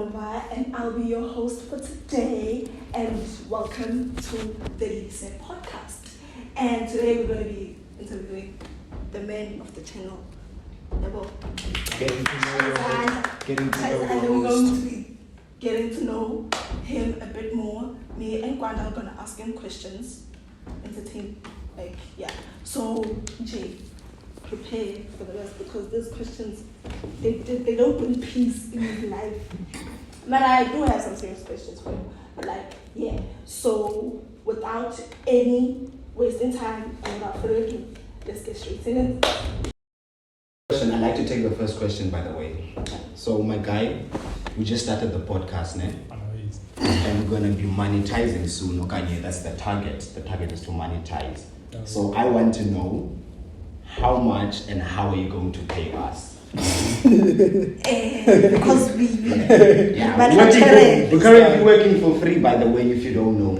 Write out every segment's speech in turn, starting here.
Ndomile, and I'll be your host for today. And welcome to the iits podcast. And today we're going to be interviewing the man of the channel. Getting to know And we're going to be getting to know him a bit more. Me and Cwangco are going to ask him questions, entertain, So, Jay, prepare for the rest because these questions, they don't bring peace in his life. But I do have some serious questions for you. So without any wasting time and without further ado, let's get straight in it. I'd like to take the first question, by the way. So my guy, we just started the podcast now. And we're going to be monetizing soon. Okay, that's the target. The target is to monetize. So I want to know how much and how are you going to pay us? Because we're currently working for free, by the way, if you don't know.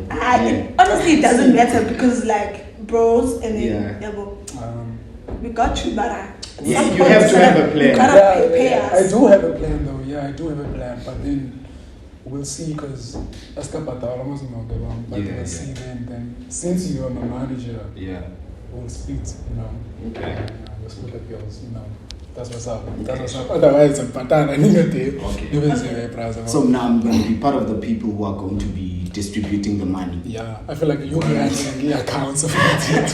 Honestly, it doesn't matter because bros and then we got you, but you have to have a plan. You gotta pay us. I do have a plan though. Yeah, I do have a plan, but then we'll see because we'll see then since you are my manager, we'll split, Okay. We'll split the bills, That's what's up. Otherwise, I'm pattern. I need Okay. So now I'm going to be part of the people who are going to be distributing the money. Yeah, I feel like you'll be handling the accounts of it. I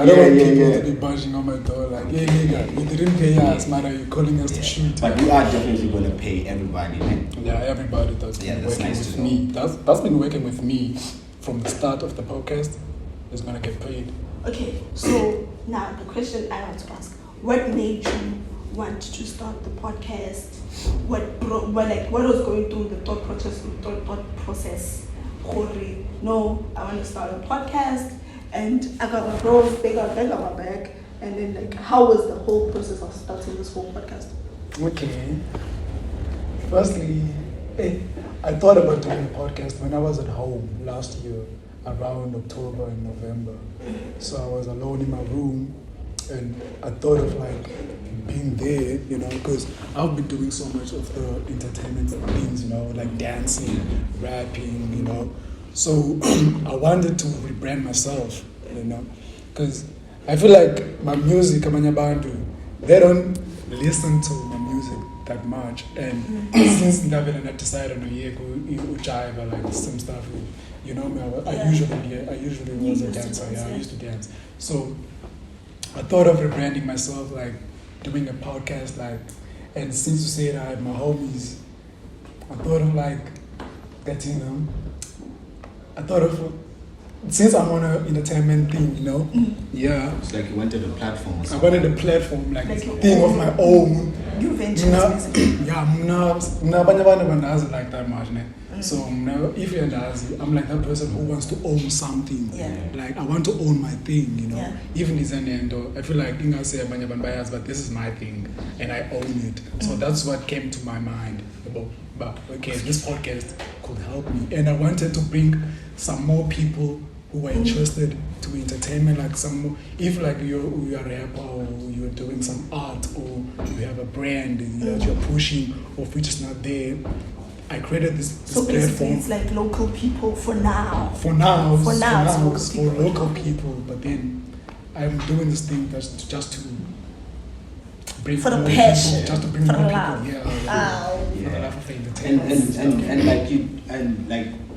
don't want people to be bashing on my door like, hey, nigga, you didn't pay us, man, are you calling us to shoot? But we are definitely going to pay everybody, man. Yeah, everybody that's been working with me. That's been working with me from the start of the podcast is going to get paid. Okay, so now the question I want to ask. What made you want to start the podcast? What was going through the thought process? No, I want to start a podcast, and I got my bros, they got on my back, and then how was the whole process of starting this whole podcast? Okay. Firstly, I thought about doing a podcast when I was at home last year, around October and November. So I was alone in my room. And I thought of being there, because I've been doing so much of the entertainment things, like dancing, rapping, So I wanted to rebrand myself, because I feel like my music, they don't listen to my music that much. And since I decided to jive, some stuff, I usually was a dancer. I used to dance. So I thought of rebranding myself, doing a podcast, and since you said I had my homies, I thought of getting them. I thought of, since I'm on an entertainment thing, yeah. It's like you wanted a platform. I wanted a platform, thing of my own. You venture basically. Yeah, like that much, ne? So if you're I'm like that person who wants to own something. Yeah. I want to own my thing, Yeah. Even as an end, I feel like I say but this is my thing and I own it. So that's what came to my mind but okay, this podcast could help me. And I wanted to bring some more people who are interested to entertainment, if you're a rapper or you're doing some art or you have a brand that you're pushing or which is not there. I created this platform. It's like local people for now. For now, it's for local people. But then I'm doing this thing just to bring for the more passion, people, just to bring for more the people. love. For the love of entertainment. And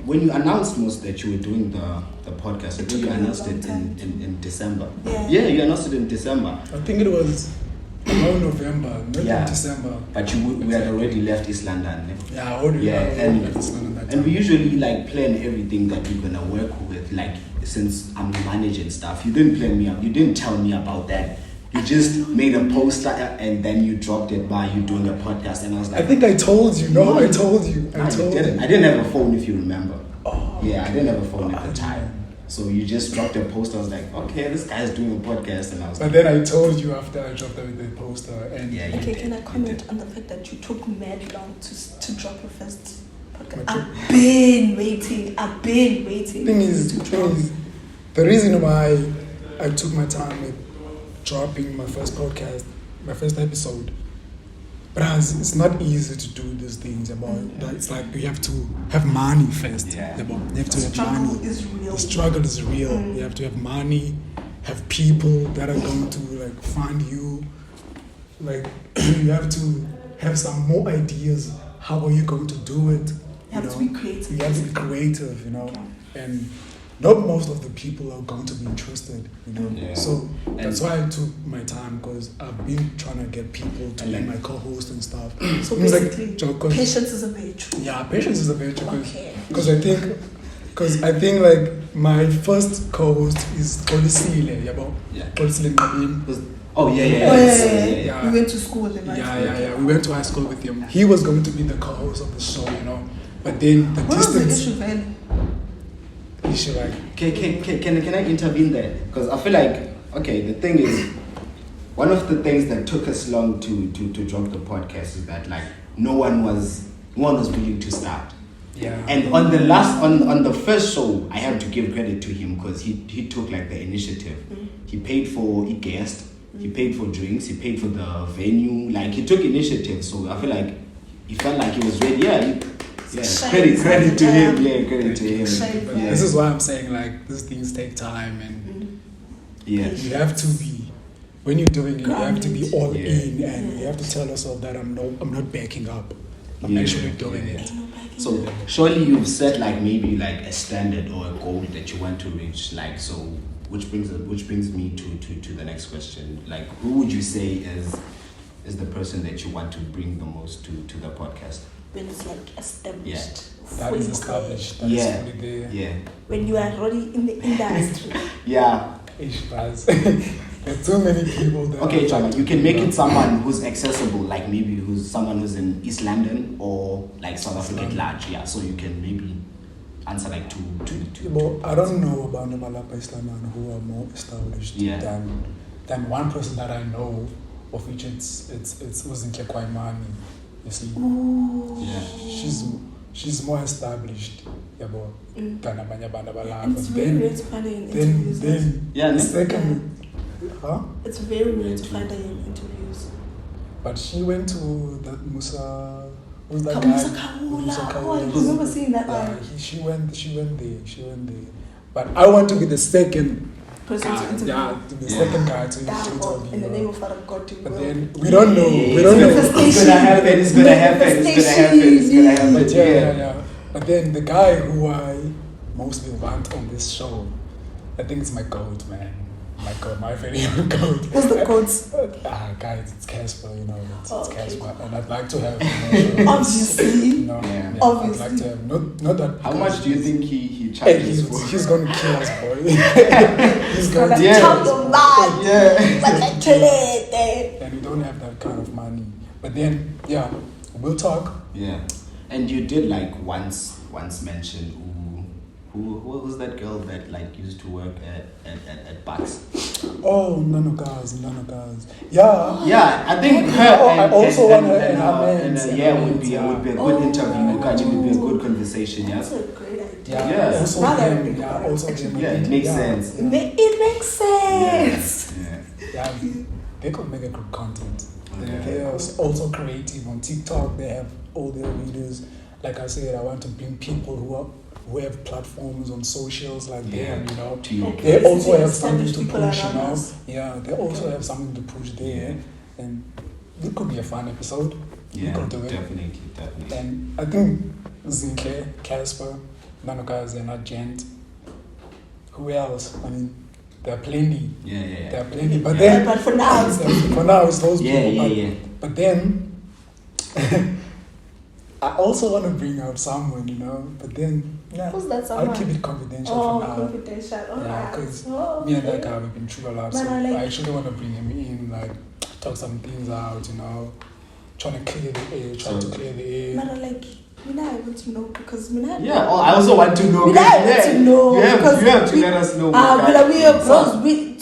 when you announced that you were doing the podcast, I think you announced it in December. Yeah, you announced it in December. I think it was around November, not in December. But we had already left East London. Yeah, I already left East London that time. And we usually plan everything that we're gonna work with. Since I'm managing stuff, you didn't plan me up. You didn't tell me about that. You just made a poster and then you dropped it by you doing a podcast, and I was like, I think I told you. No, I told you. I didn't have a phone, if you remember. Oh. Yeah, I didn't have a phone at the time. So you just dropped a poster. I was like, okay, this guy's doing a podcast, and I was. But then I told you after I dropped the poster, and okay, can I comment on the fact that you took mad long to drop your first podcast? I've been waiting. Thing is, the reason why I took my time with dropping my first podcast, my first episode, But it's not easy to do these things. It's like you have to have money first. Yeah. You have to have Struggle money. is real. The struggle is real. You have to have money, have people that are going to like fund you. Like you have to have some more ideas. How are you going to do it? You have to be creative. You have to be creative, Okay. and not most of the people are going to be interested, Yeah. So that's why I took my time, because I've been trying to get people to be my co-host and stuff. So It's like, basically, patience is a virtue. yeah, patience is a virtue. Okay. Because I think like my first co-host is Kolisile, Kolisile Mabim. Oh yeah. Yeah. We went to school with him. Right? Yeah. We went to high school with him. He was going to be the co-host of the show, But then the What was distance. the issue then? Issue like. Can I intervene there? Because I feel like, okay, the thing is, one of the things that took us long to drop the podcast is that like no one was willing to start. Yeah. And on the first show, I have to give credit to him because he took like the initiative. He paid for a guest, he paid for drinks, he paid for the venue. Like he took initiative, so I feel like he felt like he was ready. Credit to him. Yeah, credit to him. Yeah. This is why I'm saying like these things take time, and you have to be, when you're doing it, you have to be all in, and you have to tell yourself that I'm not backing up. I'm actually doing it. So surely you've set like maybe like a standard or a goal that you want to reach. Like so, which brings me to the next question. Like, who would you say is the person that you want to bring the most to the podcast? When it's like established. Yeah. That is established. That Yeah. is fully there. Yeah. When you are already in the industry. Yeah. Ish, guys. There's too many people that. Okay, Chama, you can make it someone who's accessible, like maybe someone who's in East London or like South Africa at large. Yeah, so you can maybe answer like two. Well, I don't know about Ndomile Islam who are more established than one person that I know, of which it's Uzinhle Kwaimani. You see, she's more established. Than abanye abantu abalapha. And it's very rare to find her in interviews. The second. It's very rare to find her in interviews. But she went to that Musa. Who's that Musa guy? Kawula. Oh, I remember seeing that one. She went there. But I want to be the second person to interview. to be the second guy to interview. In the name of Father God, to But then we don't know. We don't know. It's gonna happen. But yeah. But then the guy who I mostly want on this show, I think it's my goat, man. My favorite goat. What's the goats? Guys, it's Casper, It's okay. Casper, and I'd like to have him. Obviously. I'd Obviously. like to have not that. How much do you think he charges for? He's gonna kill us, boy. He's gonna Chop your blood. And we don't have that kind of money. But then, we'll talk. Yeah, and you did like once mention who was that girl that like used to work at Bucks? Oh, Nano guys. Yeah, I think her I also want her and her would be a good interview. It would be a good conversation. Yeah. That's a great idea. Yeah. Also them. Yeah, it makes sense. It makes sense. Yeah. They could make a good content. Okay. They are also creative on TikTok. They have all their videos. Like I said, I want to bring people who have platforms on socials like them, They also have something to push, Yeah, they also have something to push there, and it could be a fun episode. Yeah, we could do it. Definitely. And I think Zinke, Casper, Nanokazi, and Gent. Who else? I mean, there are plenty. Yeah. There are plenty, but then But for now, it's those people. Yeah. But then. I also want to bring out someone, but then who's that someone? I'll keep it confidential for now. Confidential. Because me and that guy we've been through a lot, so I actually want to bring him in, like talk some things out, trying to clear the air, But I want to know because I also want to know. You have to let us know. But we are bros. We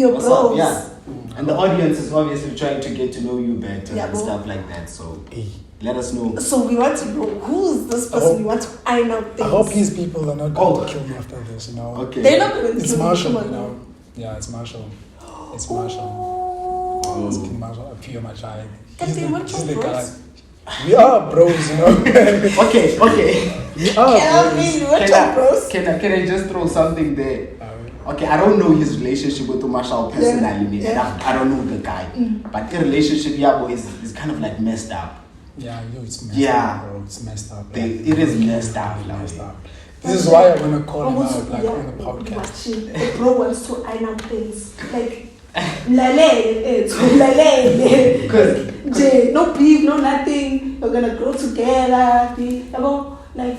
are bros. Yeah. And the audience is obviously trying to get to know you better and stuff like that. So let us know. So we want to know who's this person. We want to iron out things. I hope these people are not going to kill me after this. Okay. They're not going to kill me. Marshall. Yeah, it's Marshall. It's Marshall. asking Marshall, Pio Machai. But they weren't your bros. We are bros, you know. Okay. We are Yeah, bros. we weren't your bros. Can I just throw something there? Okay, I don't know his relationship with Marshall personally. Yeah. I don't know the guy. But the relationship, is kind of like messed up. Yeah, it's messed up, bro. It's messed up. It is messed up. This is why I want to call him out on the podcast. Watching. The bro wants to iron out things. Like, no beef, no nothing. We're gonna grow together. Man.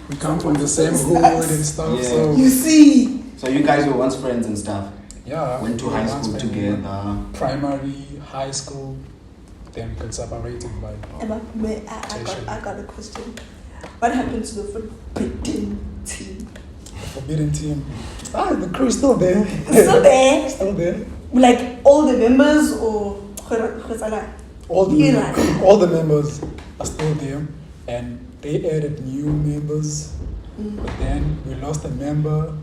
We come from the same hood and stuff. Yeah. So You see. So you guys were once friends and stuff. yeah, Went to high school together. Primary, high school, then got separated by. Emma, I got a question. What happened to the forbidden team? Forbidden team. The crew is still there. Still there? Still there. Like all the members or All the members are still there, and they added new members. But then we lost a member.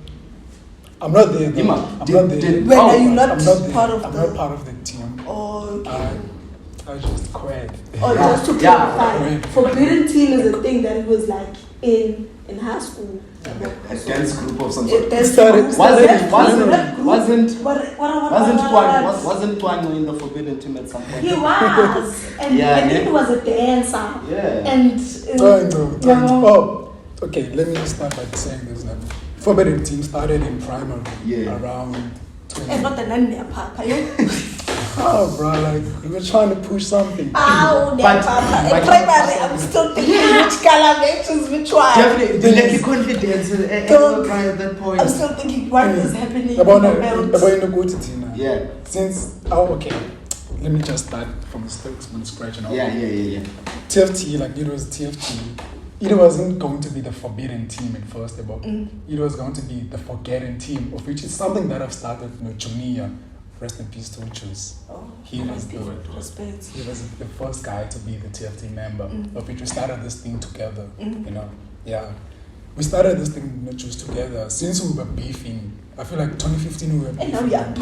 I'm not there. Though. I'm not there. When are you not I'm not there. part of I'm the? not part of the team. Oh, okay. I just quit. Just to clarify, Yeah. forbidden team is a thing that was like in high school. A dance group of some sort. Started Wasn't Wasn't Cwangco in the forbidden team at some point? He was, and Yeah, I think yeah. he was a dancer. Yeah. And Okay, let me start by saying this now. Forbidden team started in primary around 20. and not the name Papa. Oh, bro, like we were trying to push something. Papa. In primary, I'm still thinking which color matches which one. Definitely, like confidence at that point. I'm still thinking what is happening About in the belt. the go to Tina. Yeah. Okay. Let me just start from scratch and all. Yeah. TFT, like it was TFT. It wasn't going to be the forbidden team at first, but it was going to be the forgotten team, of which is something that I've started, Junior. Rest in peace to Uchus. He was the first guy to be the TFT member, of which we started this thing together. We started this thing not just together since we were beefing. I feel like 2015 we were beefing. And now we are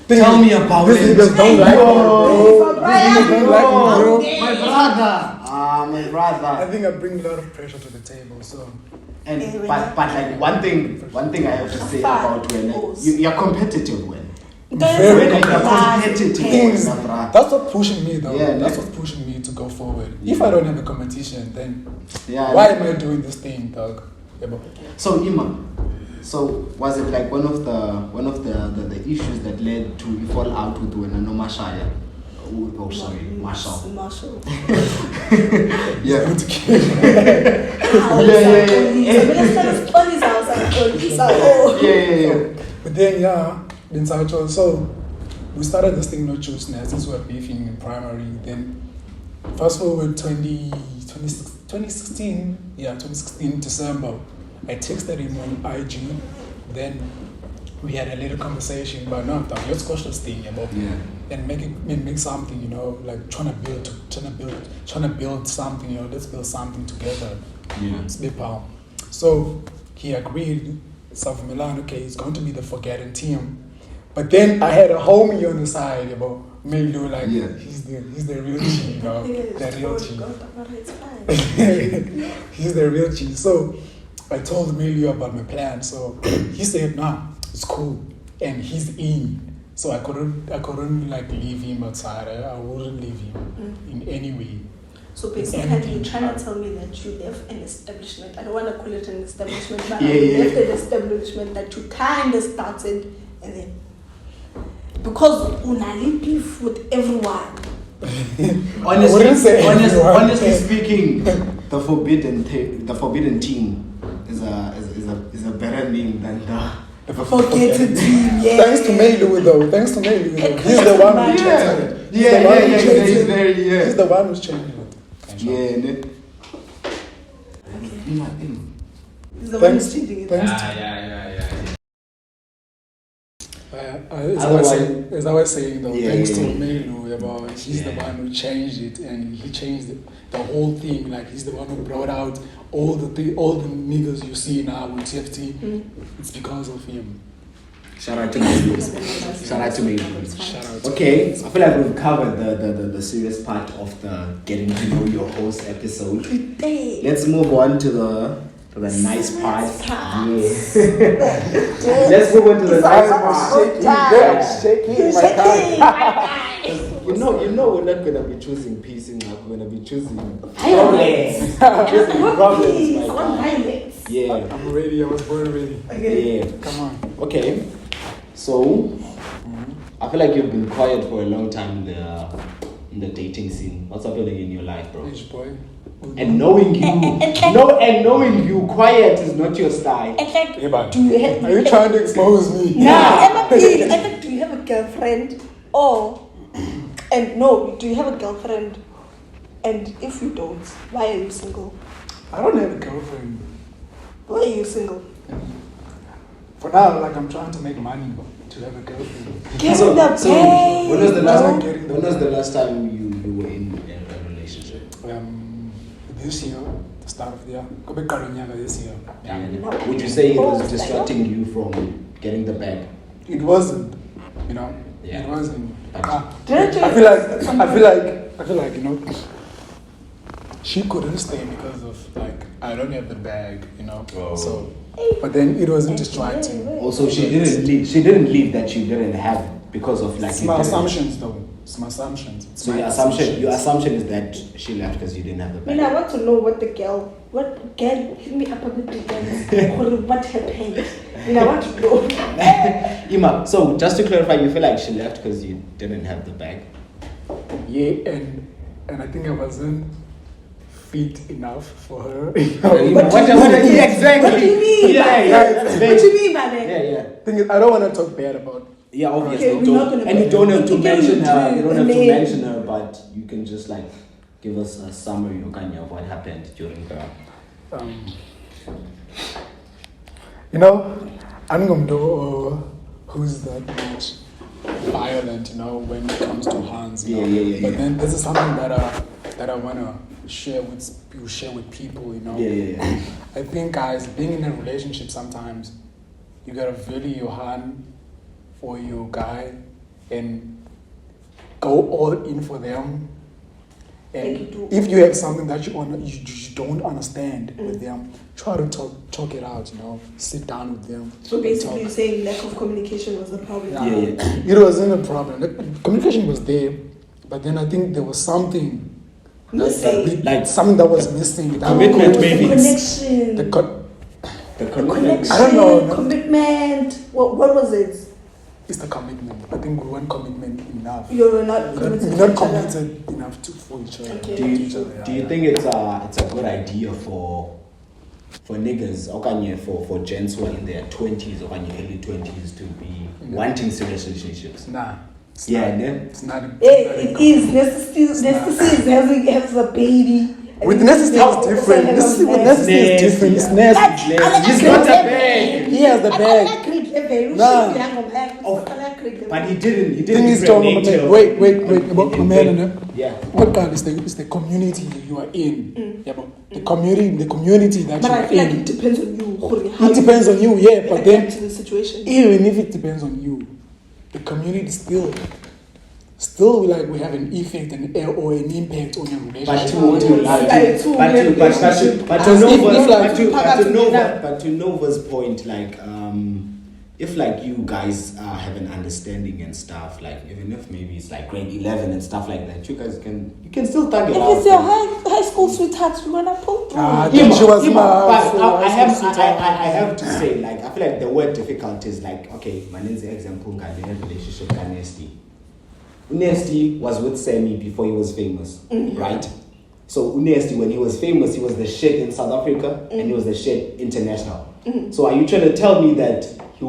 Tell me about it. Niggas don't like me, bro. My brother. My brother. I think I bring a lot of pressure to the table, so. And but like one thing I have to say about when you're competitive when. Very competitive. That's what pushing me though. Yeah, that's what pushing me to go forward. If I don't have a competition, then Yeah. why am I doing this thing, dog? So Ima, was it like one of the issues that led to you fall out with when Mashaya? Oh, sorry, Marshall. Yeah. But then so we started this thing not just now since we were beefing in primary. Then fast forward 2016 December, I texted him on IG. Then we had a little conversation about let's squash this thing and make something, like trying to build something, let's build something together. It's big power. So he agreed, South Milan, okay, it's going to be the forgotten team. But then I had a homie on the side about Melu, like he's the real G, the real G. He's the real G. So I told Melu about my plan. So he said, nah, it's cool, and he's in. So I couldn't like leave him outside. I wouldn't leave him in any way. So basically, you're trying to tell me that you left an establishment. I don't want to call it an establishment, but you left an establishment that you kind of started, and then because unali beef with everyone. honestly speaking, the forbidden team is a better name than the Forgotten team. Yeah. Thanks to Melu though. He's the one who changed it. He's the one who's changing it. He's the one who's changing it. As I was saying though, thanks to yeah. Melu, he's the one who changed it, and he changed the whole thing. Like he's the one who brought out all the niggas you see now with TFT. It's because of him. Shout out to Malindi. Shout out to Malindi. Shout out. Okay, I feel like we've covered the serious part of the getting to know your host episode. Let's move on to the nice part. Yeah. Let's move on to the nice part. Shaking my car. You know, we're not gonna be choosing peace in life. We're gonna be choosing Violence. problems. My Someone guy. violence. Yeah. I'm ready. I was born ready. Yeah. Come on. Okay. So, I feel like you've been quiet for a long time in the dating scene. What's happening in your life, bro? H boy. And knowing you, quiet is not your style. Yeah, but Do you have, are you trying to expose me? do you have a girlfriend? Do you have a girlfriend? And if you don't, why are you single? I don't have a girlfriend. Why are you single? For now, like I'm trying to make money to have a girlfriend. Get in the pay. When was the No. last time you were in a relationship? This year, the start of the year. Kobe Karunyanga this year. And would you say it was distracting you from getting the bag? It wasn't, you know. Yeah. It wasn't. But- I feel like, you know, she couldn't stay because of like I don't have the bag, you know. Oh. So, but then it wasn't distracting. Also, she didn't leave that you didn't have because of like. It's my assumptions, though. It's my assumptions. It's So my your assumption is that she left because you didn't have the I bag. want to know what girl hit me up a bit again. What happened? I want to know. Ima, so just to clarify, you feel like she left because you didn't have the bag? Yeah, and I think I wasn't fit enough for her. Exactly. What do you mean? Yeah. What do you mean by that? Yeah. Thing is, I don't want to talk bad about. Yeah, obviously. Okay, we're not gonna And you don't have to we can mention her. do You don't have to name. mention her, but you can just like give us a summary of what happened during the. You know, I'm gonna do who's that much violent, you know, when it comes to hands. You know? Yeah. But then this is something that I wanna share with people, you know. Yeah. I think, guys, being in a relationship sometimes you gotta value your hand for your guy and go all in for them. And Like you do. if you have something that you don't understand with them, try to talk it out. You know, sit down with them. So basically, talk. you're saying lack of communication was the problem. Yeah. It wasn't a problem. The communication was there, but then I think there was something. Missing. Like Something that was missing. That commitment, The maybe. connection. The commitment. I don't know. Commitment. What was it? It's the commitment. I think we weren't commitment enough. You're not We're committed. not to each other. committed enough for each other. Okay. Do you think it's a good idea for niggas or for gents who are in their 20s or early 20s to be wanting serious relationships? Nah. It's Yeah, not, ne? It's not. It is. Necessity is has a baby. With necessity is different. With necessity is different. It's nasty. He's got a bag. He has the bag. Nah. But he didn't Thing is, John, wait. About man, Yeah. what kind is the community you are in? Yeah, but the community that But you I are feel like in. it depends on you. It depends on you, yeah. But then, to the situation. even if it depends on you, the community still like we have an effect or an impact on your relationship. But to Nova's point, like if like you guys have an understanding and stuff, like even if maybe it's like grade 11 and stuff like that, you can still tag it If out. it's your high school sweetheart, you wanna pull through. I think she was I have to say, like, I feel like the word difficult is like, okay, my name's the example, in a relationship with Nesty. Nesty was with Sammy before he was famous, right? So Nesty, when he was famous, he was the shit in South Africa and he was the shit international. So are you trying to tell me that he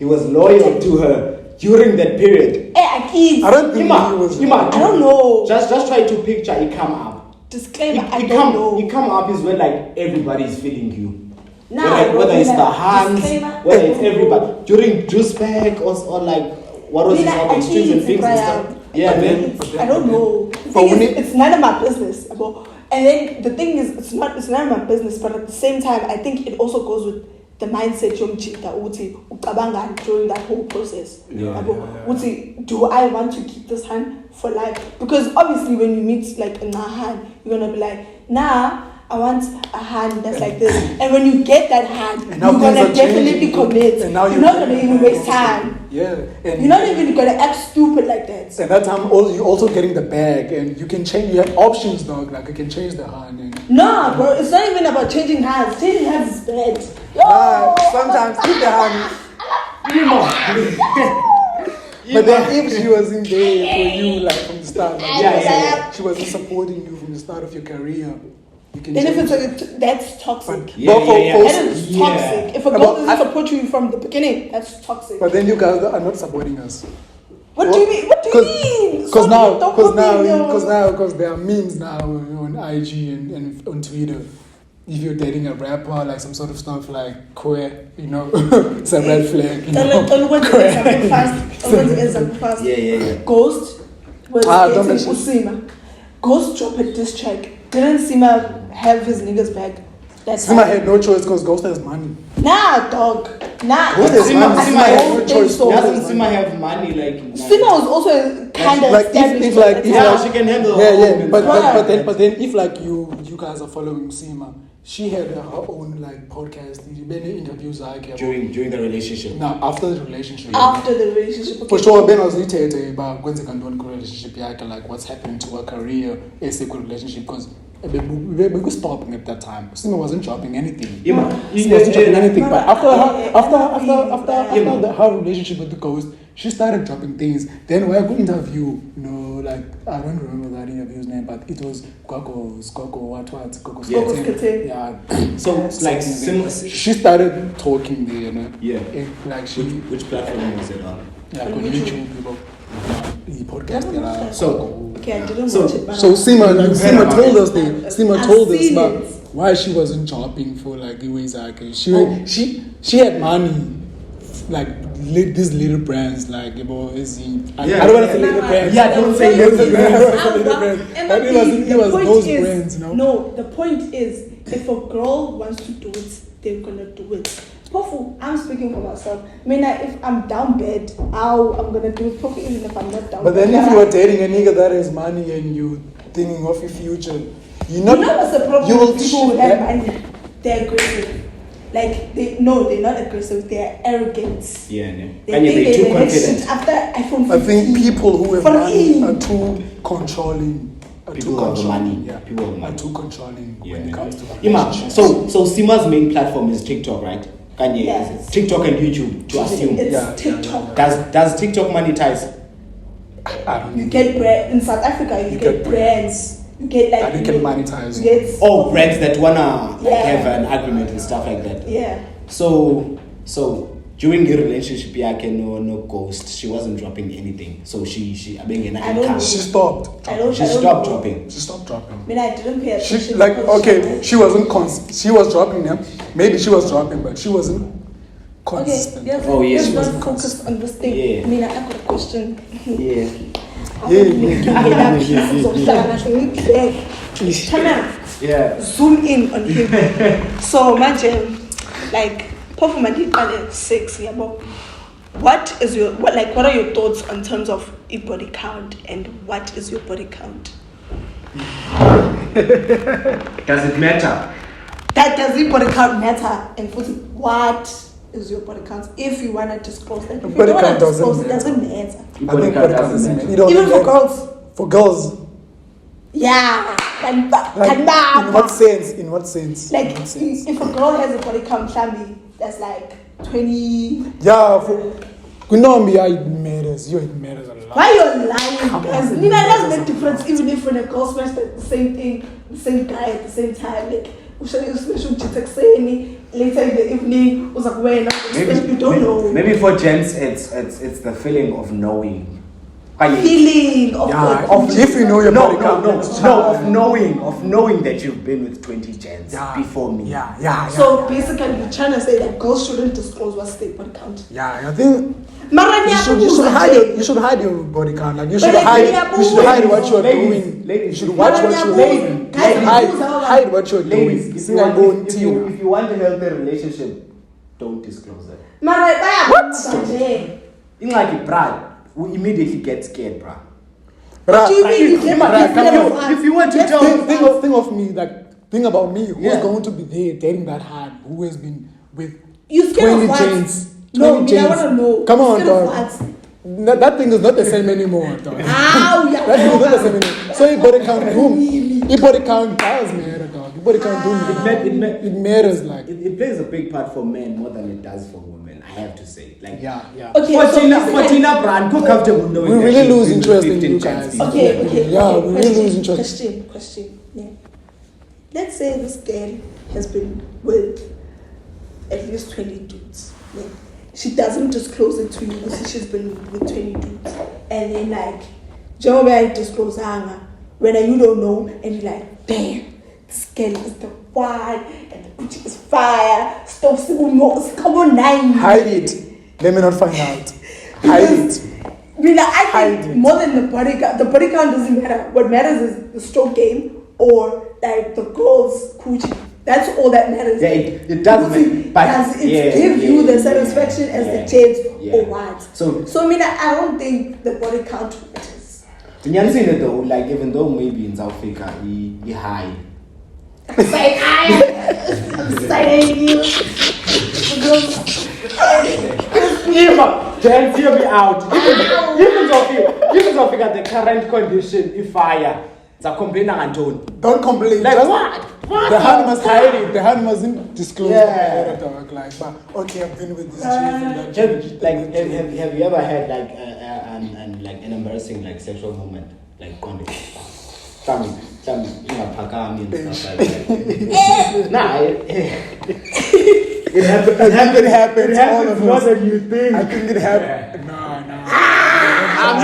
was loyal to her during that period? I don't think he was. I don't know. Just try to picture it come up. Disclaimer, I don't know. It come up is when like everybody's feeling you. Nah, whether it's the hands, disclaimer, whether it's everybody during juice bag or like what was his other strings and things and stuff. Yeah, man. I don't know. The thing is, it's none of my business. And then the thing is, it's none of my business. But at the same time, I think it also goes with the mindset yomjida uthi ucabanga during that whole process. Do I want to keep this hand for life? Because obviously when you meet like a hand, you're gonna be like, nah, I want a hand that's like this. And when you get that hand, you're gonna definitely commit. You're not gonna even waste time. Yeah. And you're not even gonna act stupid like that. And that time you're also getting the bag, and you can change. You have options, dog. Like you can change the hand. No, bro. It's not even about changing hands. Changing hands is bad. Sometimes keep the hand. But then if she wasn't there for you, like from the start, like, she wasn't supporting you from the start of your career. Then if it's that's toxic. That is toxic. If a girl doesn't support you from the beginning, that's toxic. But then you guys are not supporting us. What do you mean? What do you mean? Because there are memes now on IG and on Twitter. If you're dating a rapper, like some sort of stuff like queer, it's a red flag. Yeah. Ghost was dating Usima. Ghost dropped a diss track. Didn't Sima have his niggas back? Sima had no choice because Ghost has money. Nah, dog. Nah. Sima had no choice. Doesn't Sima have money? Sima was also kind of like if she can handle. But then if like you guys are following Sima, she had her own like podcast. Many interviews during the relationship. No, after the relationship. Okay. For sure, Ben was irritated about when they can do a relationship. Like what's happening to her career, a secret relationship because. We could stop at that time. Sima wasn't dropping anything. But after her relationship with the Ghost, she started dropping things. Then we had an interview, like I don't remember that interview's name, but it was Cwangco, yeah. So it's like she started talking there, Yeah. Like which platform was it on? Like on YouTube, people. The podcast. Okay, I didn't watch it. So Sima told us about why she wasn't shopping for like Iwezake. She had money, like these little brands, like I don't want to say little brands. Yeah, don't say little brands. But it was those brands, No, the point is, if a girl wants to do it, they're gonna do it. I'm speaking for myself. I mean, if I'm down bad, I'm gonna do it. Even if I'm not down. But then, if you are dating a nigga that has money and you thinking of your future, you know what's the problem? You will people who have money. They're aggressive. Like they're not aggressive. They're arrogant. Yeah, they're too confident. After iPhone 15, I think people who have money are too controlling. People have money. Yeah, people are too controlling when it comes to relationships. So Sima's main platform is TikTok, right? Yes. TikTok and YouTube, to assume. It's TikTok. Does TikTok monetize? You get brands in South Africa. You get brands. You get like. You can monetize. Brands that wanna have an agreement and stuff like that. Yeah. So during your relationship, no Ghost. She wasn't dropping anything. So she stopped. She stopped dropping. She stopped dropping. I mean, I didn't pay attention. She wasn't she was dropping them. Maybe she was dropping, but she wasn't consistent. Okay, she wasn't focused on this thing. Yeah. I mean, I got a question. Yeah. Yeah. Zoom in on him. So imagine, like. Performance 6, yeah, but what are your thoughts in terms of a body count and what is your body count? Does it matter? Does the body count matter? And what is your body count? If you want to disclose that, if you don't want to disclose it, doesn't matter. I think body count doesn't matter. Even for girls. For girls. Yeah. In what sense? Like if a girl has a body count, that's like 20. Yeah, it matters. It matters a lot. Why you're lying? Because it doesn't make difference even if when a girl smashes the same thing, the same guy at the same time. Like, later in the evening, you don't know. Maybe for gents, it's the feeling of knowing. Feeling of if you know your body count. Of knowing that you've been with 20 gents before me. So basically, you're trying to say that girls shouldn't disclose what's their body count. Yeah, I think you should hide your body count. Like you should hide what you're doing. You should watch what you're doing. Hide what you're doing. If you want a healthy relationship, don't disclose it. What? In like bruh, we immediately get scared, bruh. What do you mean? You came up If you want to tell Think of me, like, think about me. Who's going to be there dating that hard? Who has been with You scared 20 of what? chains? No, 20 I want to know. Come You on, scared of dog. what? That thing is not the same anymore, dog. Ow, yeah. That thing is not the same anymore. So your body count boom. Your body count does matter, dog. Your body count boom. It matters, like. it plays a big part for men more than it does for women. I have to say, like, Yeah. Okay, for Tina Brand, go comfortable knowing We that really she's lose been with interest in 15 you chances. guys. Okay. Yeah, we really lose interest. Question. Yeah. Let's say this girl has been with at least 20 dudes. Yeah. She doesn't disclose it to you, so she's been with 20 dudes. And then, like, Joe I disclose her when you don't know, and you're like, damn, this girl is the one, and the booty is fire. Stop, come on, 9. Hide it. Let me not find out. Hide it. I think more than the body count. The body count doesn't matter. What matters is the stroke game or like the girl's coochie. That's all that matters. Yeah, it does matter. But does it give you the satisfaction as the chance or what? So I don't think the body count matters. though, like even though maybe in South Africa he high. I'm saying you. Just hear me out. Even South Africa, the current condition is fire. It's a complaint on Don't complain. Like Just, what? The hand must hide it. The hand mustn't disclose Yeah. dog. Like, but okay, I've been with this chick and that Have you ever had like an embarrassing like sexual moment like contact? Tell me, and stuff like that. Nah, it happens all of more us. than you think. I think it happened. No. I'm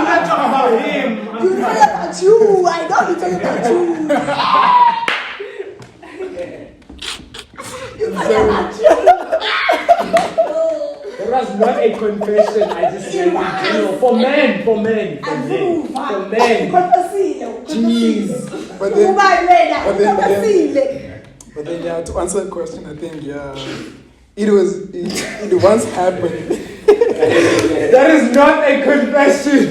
not talking about him. You're talking about you. I know you're talking about you. You're talking about you. That was not a confession. I just said for men. Jeez. But then, yeah, to answer the question, I think, it once happened. That is not a confession.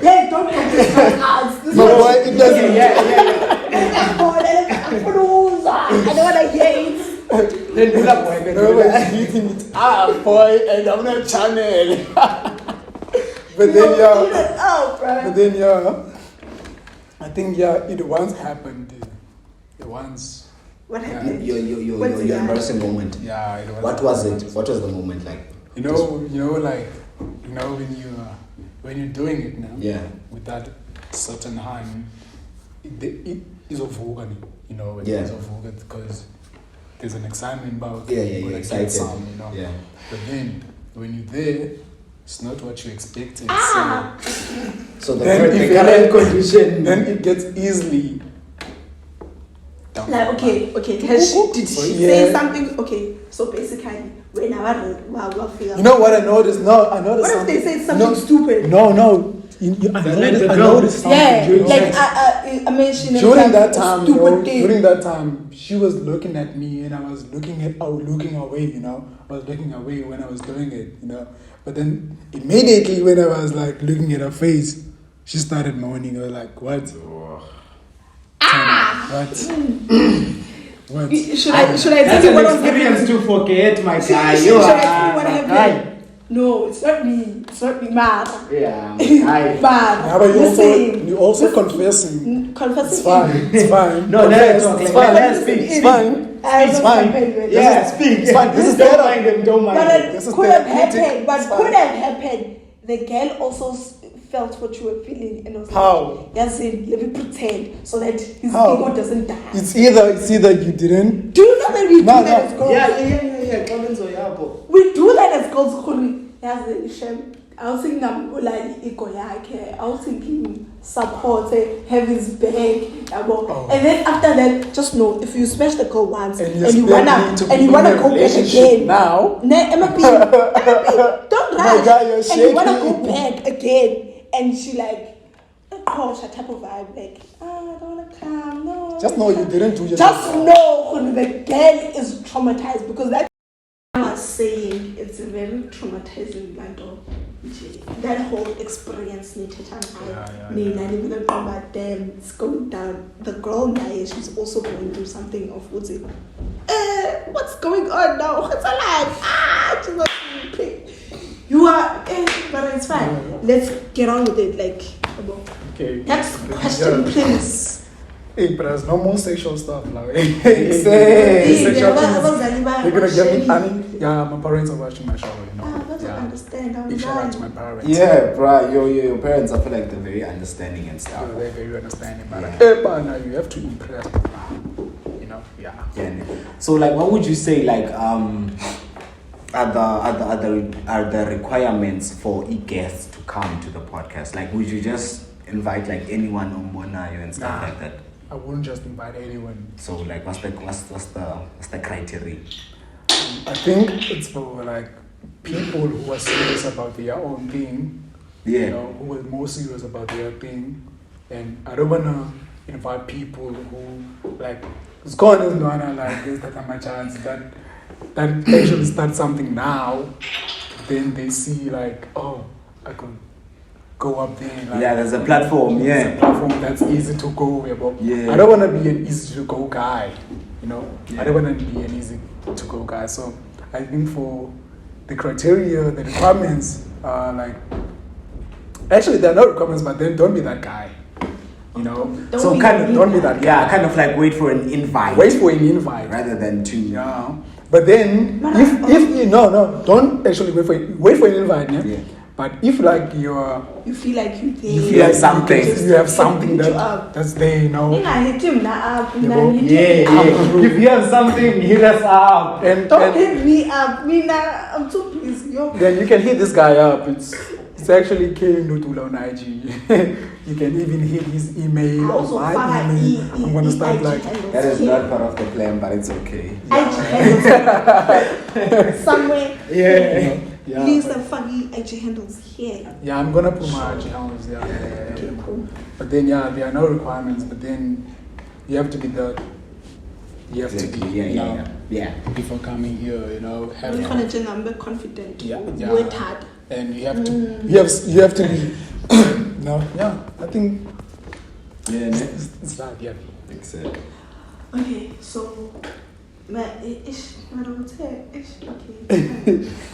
Hey, don't get this podcast. This But why it doesn't? I don't want to hear it. Everybody's beating it up, boy, and I'm not channel. But then, I think, it once happened. It once. What happened? Your embarrassing moment. Yeah, it was. What was it? What was the moment like? When you're doing it now. Yeah. With that certain hand, it is a vulgar, It Yeah. is a vulgar because there's an excitement about Yeah, you're excited. Yeah. But then when you're there, it's not what you expected. So the Then current condition. Then it gets easily. Down. Like, okay. Did she say something? Okay, so basically, when I feel. You know what I noticed? No, I noticed. What if they said something stupid? No. I noticed something. Yeah, during like that- I mentioned during that time, stupid thing. during that time, she was looking at me, and I was looking away. I was looking away when I was doing it. But then immediately when I was like looking at her face, she started moaning. I was like, "What? What? What?" Should I tell you what was happening? To forget, my guy. Should I tell you what happened? No, it's not me. It's not me, man. Yeah, Bad. Yeah, but you also confessing. Confessing. It's fine. It's fine. No, Confess. let's It's talk. fine. Let's speak. It's fine. It's fine. Yeah, speak. It's fine. This is Don't better. mind them. Don't mind But them. This it is could have therapeutic. happened. But It's fine. could have happened. The girl also felt what you were feeling and was How? like, yes, let me pretend so that his How? ego doesn't die. It's either you didn't. Do you know that we do No, that no. as girls? Yeah. Comments on your book. We do that as girls. I was thinking I was thinking support, have his back, and then after that, just know if you smash the girl once and you wanna go back again. Now, MLP, don't my rush. guy, you're And you wanna shaking. go back again, and she like, oh, type of vibe, like, I don't wanna come, no. Just know you didn't do your Just job. know the girl is traumatized because that I was saying it's a very traumatizing bundle. That whole experience Yeah. but damn, it's going down. The girl now, she's also going through something of what's it? What's going on now? What's alive? She's not you are but it's fine. Let's get on with it. Like Okay. next question, please. Hey, but there's no more sexual stuff now. Exactly. Sexual things. You're You're gonna get me, honey. Yeah, my parents are watching my show, you know. I don't understand. I'm Big shout out to my lying. parents. Yeah, bro. Your parents, I feel like they're very understanding and stuff. They're very understanding, but Yeah. but now you have to impress them, you know. Yeah. Yeah. So, like, what would you say, like, are the requirements for guests to come to the podcast? Like, would you just invite like anyone on Bonayo and stuff Nah. like that? I wouldn't just invite anyone. So, like, what's the criteria? I think it's for like people who are serious about their own thing. Yeah. You know, who are more serious about their thing. And I don't wanna invite people who like it's going on like this, that my chance that actually start something now. Then they see like, oh, I could go up there. Like, Yeah, there's a platform. It's a Yeah. platform that's easy to go about. Yeah. I don't want to be an easy to go guy, you know. Yeah. I don't want to be an easy to go guy. So I think for the criteria, the requirements are like, actually there are no requirements, but then don't be that guy, you know. So kind of Don't be that guy. Yeah, kind of like wait for an invite. Wait for an invite. rather than to. Yeah. But then if you no, don't actually wait for an invite, yeah. Yeah. But if like You feel like you there. You feel like something. you have something Lift you up. that's there, you know. Hit him now. If you have something, hit us up. And Don't hit me up. I'm too pleased. then you can hit this guy up. It's actually Ndomile on IG. You can even hit his email or Also, my follow email. I'm gonna start IG like handles That is here. not part of the plan, but it's okay. IG handles somewhere. Yeah. yeah. Leave some funny IG handles here. Yeah, I'm gonna put my IG handles there. Okay, cool. But then there are no requirements. But then you have to be that. You have to be, Yeah. before coming here, you know, have I'm confident. Yeah. Work hard. and you have to you have to be no, yeah, I think Yeah, it's that, yeah. Exactly. Okay, so okay.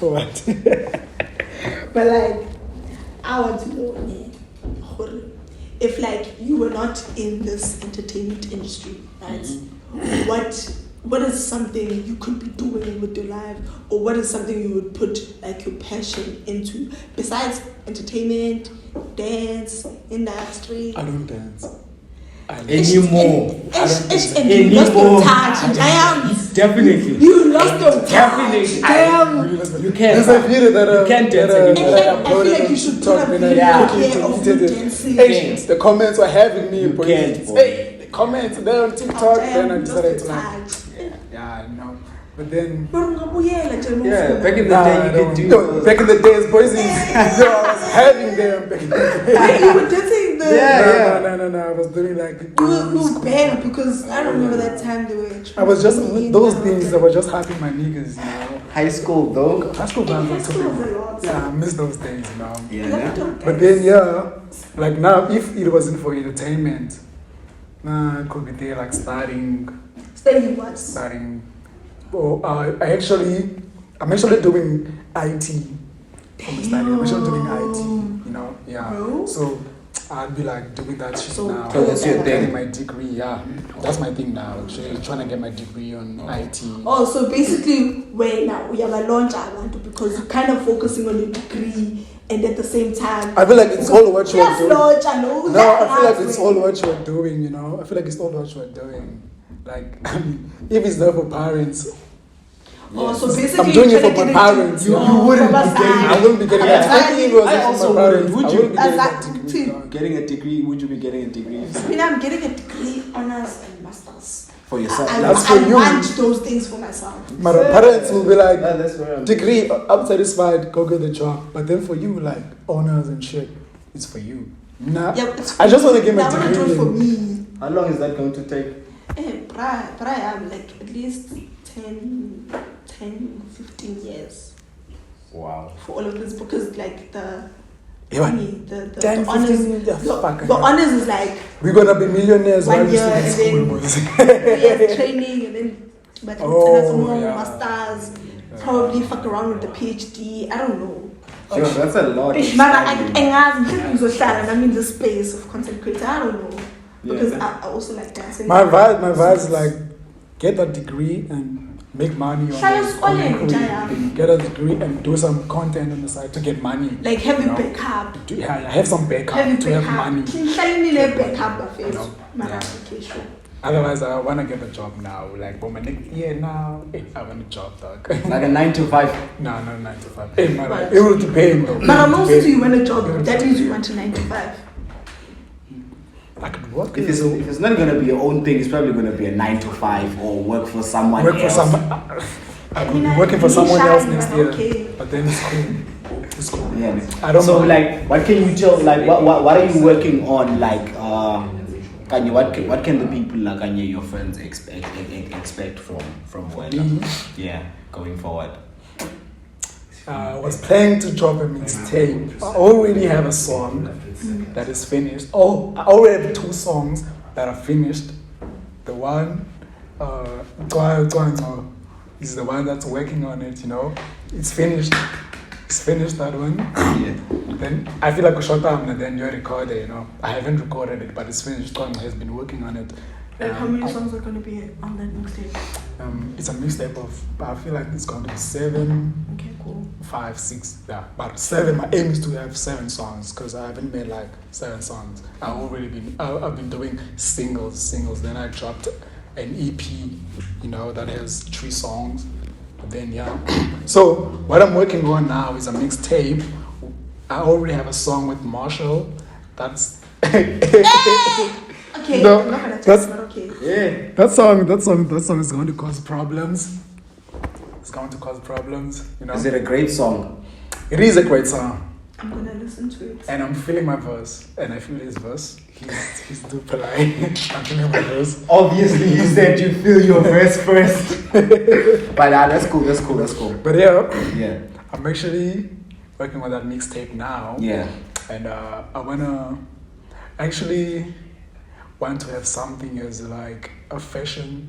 What? But like I want to know if like you were not in this entertainment industry, right? What is something you could be doing with your life, or what is something you would put like your passion into besides entertainment, dance, industry? I don't dance. Anymore. You lost your touch, damn. Definitely. You lost your touch, Definitely. damn. You can't. There's a video that You can't dance that, anymore. I feel like you should do a video Yeah. of you dancing. Hey, the comments were having me. You boy. can't, boy. Hey, the comments there on TikTok. Then I Damn, decided lost to your like, touch. yeah, no. But then. Yeah, back in the Nah, day you could do. no, back in the days, boys, I was having them back in the day. Wait, you were dancing the Yeah. No, I was doing like. you banned because I don't remember that time they were. I was just trying those to things. I was just happy my niggas, you know. High school though. High school In bands high were school was something. a lot. Yeah, I miss those days, you know. Yeah. But then like now, if it wasn't for entertainment, it could be there like starting. Oh, I'm actually doing IT. I'm actually doing IT, you know. Yeah. Bro. So I'd be like doing that shit So- now. So that's your thing. Getting my degree, yeah. That's my thing now. Actually, trying to get my degree on IT. Oh, so basically, wait now we have a launch I want to because you're kind of focusing on your degree and at the same time. I feel like it's all what you're Yes, doing. launch, I know. No, I feel like it's all what you're doing, you know. I feel like it's all what you're doing. Like, I mean, if it's not for parents, Oh, so basically, I'm doing you're it for trying to my get parents. into- You wouldn't from be a getting. side. I wouldn't be getting That's that. If it was I just also for my parents, would I you? wouldn't be As getting like that degree. team. dog. Getting a degree, would you be getting a degree? I mean, I'm getting a degree, honors, and masters. For yourself. That's for you. want those things for myself. My parents will be like, That's where I'm degree, I'm satisfied, go get the job. But then for you, like, honors and shit, it's for you. Nah, Yeah, it's I just want to get my I want to do it degree. for me. How long is that going to take? I'm like at least 10, 15 years Wow. for all of this because like the Yeah, honors, 10, 15 years, the honors is like we're gonna be millionaires 1 while we year still in and school, then boys. 3 years training and then but some more yeah. masters, probably fuck around with the PhD. I don't know. Sure, that's a lot. of Man, studying. I'm in the space of content creator. I don't know because I also like dancing. My vibe is like get a degree and make money on Try the schooling, career. Jaya. Then get a degree and do some content on the side to get money. Like heavy you know? backup. Have some backup Heavy to have backup. money. Backup You know? yeah. Otherwise, I want to get a job now. Like, for my next year now, I want a job, dog. Like a 9 to 5. No, not 9 to 5. Hey, man, it will depend, though. But I'm also you want a job. That means you want a 9 to 5. I could work. If it's not going to be your own thing, it's probably going to be a 9 to 5 or work for someone Work else. for someone. I could be working for someone else next year. But then it's cool. It's cool. Yeah. I don't so know. like, what can you tell? Like, what are you working on? Like, Kanye, what can the people like Kanye, your friends expect from work? Yeah, going forward. I was planning to drop a mixtape. I already have a song that is finished. Oh, I already have 2 songs that are finished. The one, Cwangco, is the one that's working on it. You know, it's finished. It's finished, that one. Yeah. Then I feel like a short time and then you record it. You know, I haven't recorded it, but it's finished. Cwangco has been working on it. Like how many songs are going to be on that mixtape? It's a mixtape of, I feel like it's going to be 7. Okay, cool. 5, 6, yeah, but 7. My aim is to have 7 songs because I haven't made like 7 songs. I've been doing singles. Then I dropped an EP, you know, that has 3 songs. But then yeah, so what I'm working on now is a mixtape. I already have a song with Marshall. That's Okay, no, I'm not gonna that's but okay. Yeah. that song is going to cause problems. It's going to cause problems, you know. Is it a great song? It is a great song. I'm gonna listen to it. And I'm feeling my verse, and I feel his verse. He's too polite. I'm feeling my verse. Obviously, you said you feel your verse first. But that's cool. But yeah, Yeah. I'm actually working on that mixtape now. Yeah. And I want to have something as like a fashion.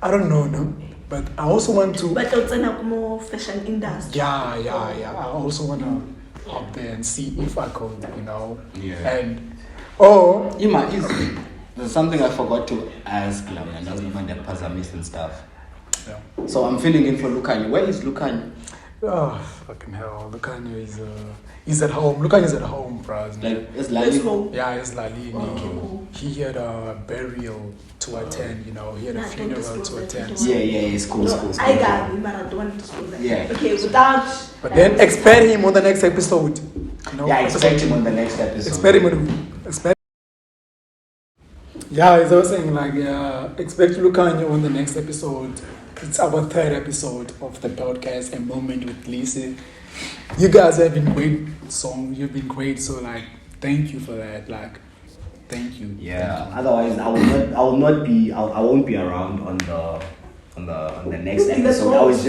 I don't know, no. But I also want to. But it's in a more fashion industry. Yeah. I also want to hop there and see if I could, you know. Yeah. And Ima, there's something I forgot to ask, and that's about the Pazamis and stuff. yeah. So I'm filling in for Lukanye. Where is Lukanye? Oh, fucking hell. Lukanye is at home. Lukanye is at home, bro. Like, it's Let's like go. Yeah, it's Lali. Okay, cool. He had a burial to attend, you know. He had a Nah, don't funeral disclose to that, attend. don't yeah, it's cool. I got it, but I don't want to disclose that. Yeah. Okay, without. But then expect him on the next episode. You know, Yeah, expect him on the next episode. Expect. Yeah, as I was saying, like, expect Lukanye on the next episode. It's our 3rd episode of the podcast, A Moment with Lisa. You guys have been great, you've been great, so like, thank you for that, like, thank you. Yeah. Otherwise, I won't be around on the next episode. I was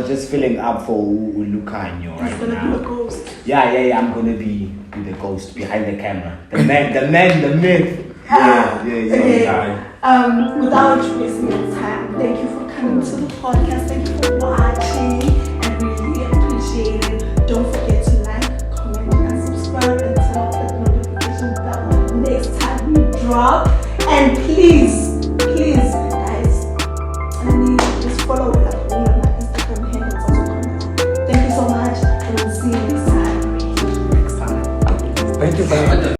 just filling up for Lukanye right It's gonna now. be a ghost. Yeah. I'm gonna be the ghost behind the camera. The man, the myth. Yeah. Okay. Without wasting your time, thank you for coming to the podcast. Thank you for watching. I really appreciate it. Don't forget to like, comment, and subscribe, and turn off that notification bell next time we drop. And please, guys, I need just follow